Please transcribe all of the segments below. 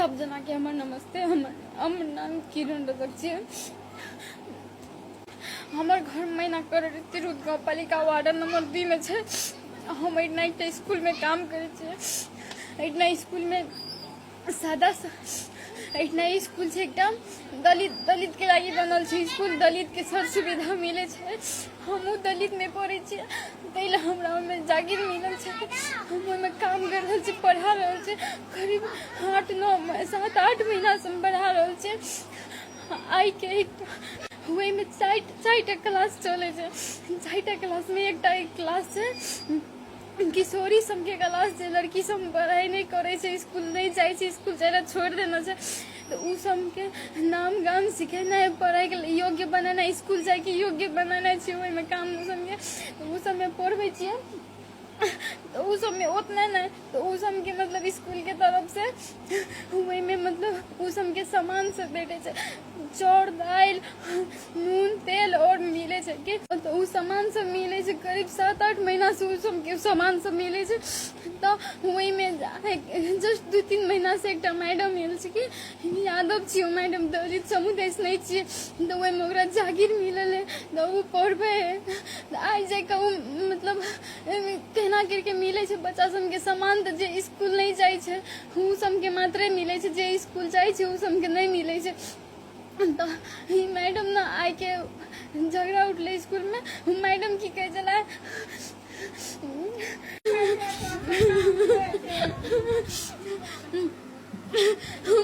सब जना के हमर नमस्ते। हमर नाम किरण रजक छै। हमर घर मैना कर तिरहुत गाँव पालिका वार्ड नंबर 2 में छै। हम एकटा स्कूल में काम करे छियै। एकटा स्कूल में सादा एकटा स्कूल छै, एकदम दलित के लागी बनल छै स्कूल। दलित के सब सुविधा मिले छै। हमहूँ दलित में पढ़े छियै, तै ले हमरा ओहिमे जागीर मिलल छै। हम ओहिमे काम कर रहल छी, पढ़ा रहल छी। करीब 7-8 महीना से हम पढ़ा रहल छी। आई के हुए में 4टा क्लास चले छै। 4टा क्लास में एकटा क्लास छै किशोरी सबके क्लास छै। लड़की सब पढ़ाई नहीं करे छै, स्कूल नहीं जाए छै, स्कूल जाए छोड़ देना छै। तो उ सबके नाम गाम सिखेना है, पढ़ाई के योग्य बनाना, स्कूल जाए के योग्य बनाना छै। ओहि में काम सबके तो उ सब में पढ़बे छियै। तो उ सब में उतना नहीं, तो उ सब के मतलब स्कूल के तरफ से वही में मतलब उ सब के सामान सब बेटे छै। चाउर दाल नून तेल और मिले छै कि तो उ सामान सब मिले छै। करीब 7-8 महीना से उ सब के सामान सब मिले छै। तो वही में जस्ट 2-3 महीना से एकटा मैडम मिल छै कि यादव छियो मैडम, दलित समुदाय से नहीं छियै। तो वही में ओकरा जागीर मिलल है, तो उ पढ़बे है। आज जाके उ मतलब केना करके मिले छै बच्चा सब के सामान। तो जे स्कूल नहीं जाए छै उ सब के मात्रे मिले छै, जे स्कूल जाए छै उ सब के नहीं मिले छै। तो मैडम ना आइ के झगड़ा उठले स्कूल में। मैडम की कहे चला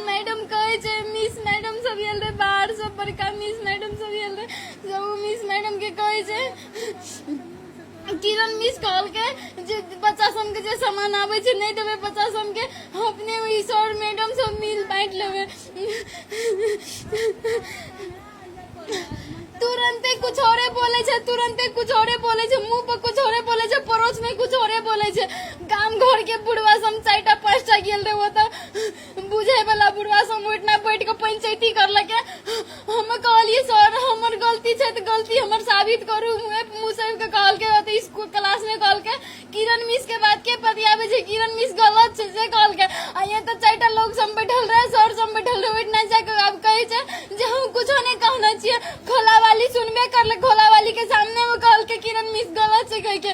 मैडम कहे छै मिस मैडम सब आयल रहे बाहर से, बड़का मिस मैडम सब आयल रहे। जब मिस मैडम के कहे छै किरण मिस कहल के जे बच्चा सब के जे सामान आवे छै नहीं देवे बच्चा सब के, अपने वही सर मैडम सब मिल बांट लेवे। तुरंते कुछ औरे बोले छै, तुरंते कुछ औरे बोले छै, मुंह पर कुछ औरे बोले छै, पड़ोस में कुछ औरे बोले छै। गाम घर के बुढ़वा सब 4टा-5टा गेल रहे, वो तो बुझे वाला बुढ़वा सब उठना बैठ के पंचायती करलके। हम कहलिए सर हमर गलती छै तो गलती हमर साबित करू। मुँह से के कहल के स्कूल क्लास में कहल के किरण मिस के बात के पतियाबे छै, किरण मिस गलत छै से कहल के। आ ये तो 4टा लोग सब बैठल रहे, सर सब बैठल रहे, उठना जाके अब कहे छै जे हम कुछ नहीं कहना चाहिए। खोला वाली सुनबे कर ले, खोला वाली के सामने वो कहल के किरण मिस गलत छै कह के।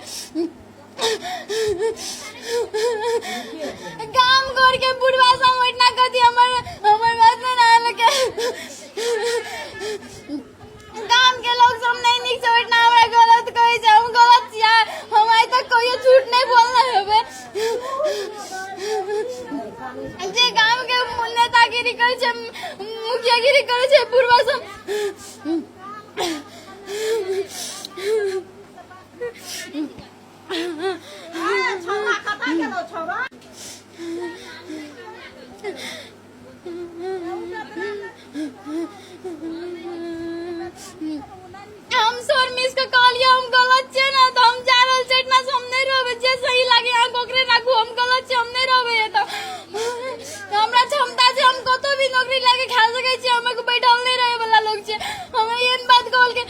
गाम घर के बुढ़वा सब उठना कहती हमर बात में ना लगे। गाम के लोग सब नहीं निक से उठना हमरा गलत कहे छै, हम गलत छियै। हम आज तक कहियो झूठ नहीं बोलना हेबे। जे गाम के नेतागिरी करे छै, मुखियागिरी करे छै बुढ़वा सब। हम सर मिस के कहलिए हम गलत छै ना, तो हम जा रहल छै इतना से हम नहीं रहबे। जे सही लागे आंख ओकरे राखू, हम गलत छै हम नहीं रहबे। तो हमरा क्षमता छै, हम कतो भी नौकरी लागे खा सके छी। हम को बैठल नहीं रहे वाला लोग छै। हम ये बात कहल के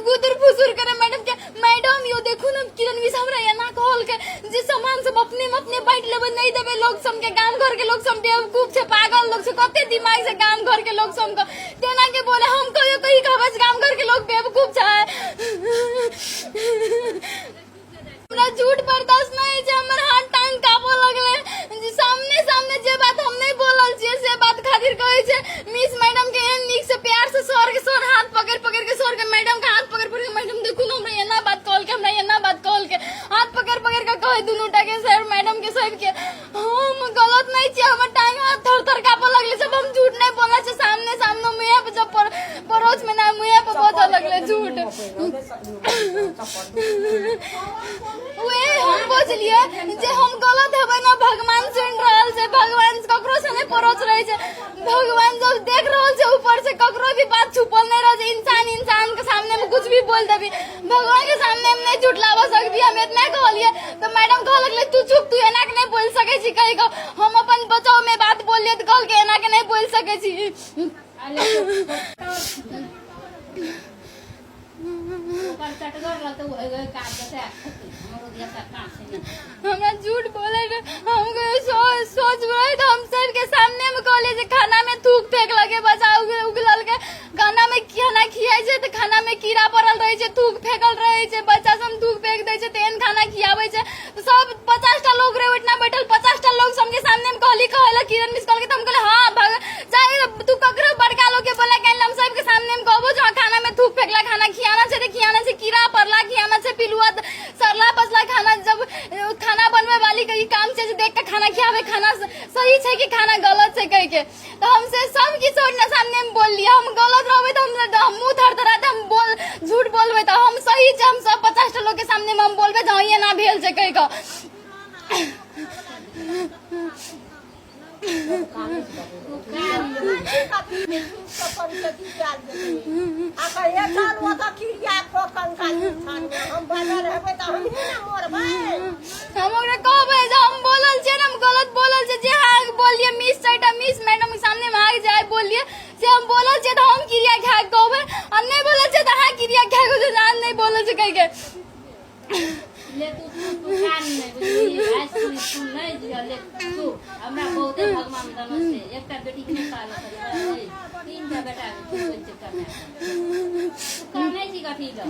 गुदुर फुसुर करे मैडम के, मैडम यो देखू ना किरण मिस हमरा एना कहल के जे सामान सब अपने बांट लेबे नहीं देबे। लोग सब के गांव घर के लोग सब बेवकूफ छै, पागल लोग छै, कते दिमाग से गांव घर के लोग सब तेना के बोले। हम कहियो कहीं कहबे गांव घर के लोग बेवकूफ छै। हमरा झूठ बर्दाश्त नहीं छै, हमर हाथ टांग कापो लगले। सामने जे बात हम नहीं बोलल छियै से बात खातिर कहे छै मिस मैडम के एहन नीक से प्यार से सर हाथ पकड़ के सर के मैडम के हाथ पकड़ के मैडम देखू ना हमरा एना बात कहल के, हमरा एना बात कहल के, हाथ पकड़ के कहे दुनूटा के सर मैडम के सब के। हम गलत नहीं छियै, हमर टांग हाथ थर कापो लगले। सब हम झूठ नहीं बोलना छै। सामने मुंह पे जब परोस में ना मुंह पे बोल लगले झूठ। वे हम बुझलिए जे हम गलत हेबे ना, भगवान सुन रहल छै। भगवान ककरो से नहीं परोस रहे छै। भगवान जब देख रहल छै ऊपर से, ककरो भी बात छुपल नहीं रहे छै। इंसान के सामने में कुछ भी बोल देबी, भगवान के सामने में नहीं झुठलावा सकबी। हम इतना कहलिए तो मैडम कह लगले तू चुप, तू एना के नहीं बोल सके छी। कही हम अपन बचाव में बात बोलिए तो कहल के एना के नहीं बोल सके छी। हमरा झूठ बोले हम सोच रहे हम सर के सामने में कहले जे किरण मिस कॉल के हम कहले हां चाहे तू ककरो बड़का लोग के बोला कहले हम सब के सामने में कहबो जो खाना में थूक फेंकला खाना खियाना से कीड़ा पड़ला खियाना से पिलुआ सरला पसला खाना जब खाना बनवे वाली के काम से देख के खाना खियावे खाना सही है कि खाना गलत है कह के तो हमसे सब की सामने में बोल लिया हम गलत रहबे तो हम मुंह थरथराते हम बोल झूठ बोलबे तो हम सही है हम सब 50 लोग के सामने में हम बोलबे जो ये ना भेल छै कह के हम बोलल छे हम गलत बोलल छे जे हाँ बोलिए मिस मैडम के सामने में आ जाए बोलिए से हम बोलल छे तो हम क्रिया खा कहबे हम नहीं बोलल छे तो हाँ क्रिया खा के जान नहीं बोलल छे कह के ले तू कान में बुझली स्कूल नहीं जिया ले तू हमरा बहुत भगवान दनस से एकटा बेटी के साल करे तीनटा बेटा तू बच्चे करना तू काम नहीं जी कथी लो